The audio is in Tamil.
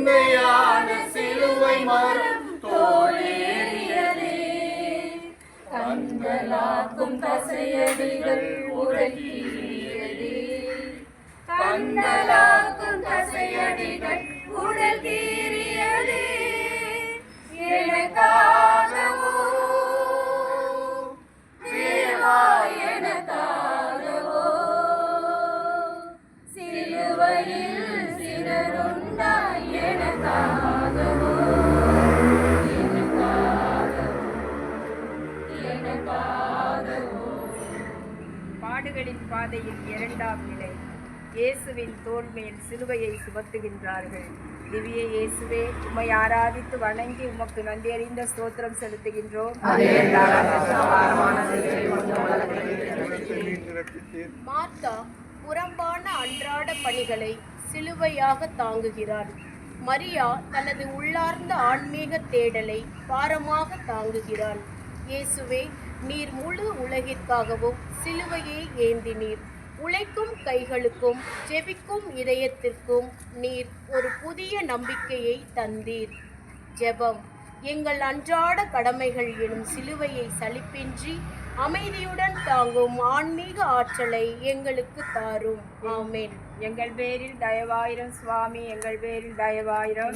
தந்தையான சிலுவை மரம் தோளேறியதே. கண்களாக்கும் தசையடிகள் உடற்கீறியதே. கண்களாக்கும் தசையடிகள் உடற்கீறியதே. எனக்காகவோ தேவா, எனக்காகவோ சிலுவையில் சிதறுண்டாய். எனக்காகவோ பாடுகளின் பாதையில் இரண்டாம் நிலை. இயேசுவின் தோள் மேல் சிலுவையை சுமத்துகின்றார்கள். திவ்ய இயேசுவே, உம்மை ஆராதித்து வணங்கி உமக்கு நன்றி அறிந்த ஸ்தோத்திரம் செலுத்துகின்றோம். மார்த்தா புறம்பான அன்றாட பணிகளை சிலுவையாக தாங்குகிறாள். மரியா தனது உள்ளார்ந்த ஆன்மீக தேடலை பாரமாக தாங்குகிறாள். இயேசுவே, நீர் முழு உலகிற்காகவும் சிலுவையை ஏந்தினீர். உழைக்கும் கைகளுக்கும் ஜெபிக்கும் இதயத்திற்கும் நீர் ஒரு புதிய நம்பிக்கையை தந்தீர். ஜெபம். எங்கள் அன்றாட கடமைகள் எனும் சிலுவையை சலிப்பின்றி அமைதியுடன் தாங்கும் ஆன்மீக ஆற்றலை எங்களுக்கு தாரும். ஆமென். எங்கள் பேரில் தயவாயிரம் சுவாமி, எங்கள் பேரில் தயவாயிரம்.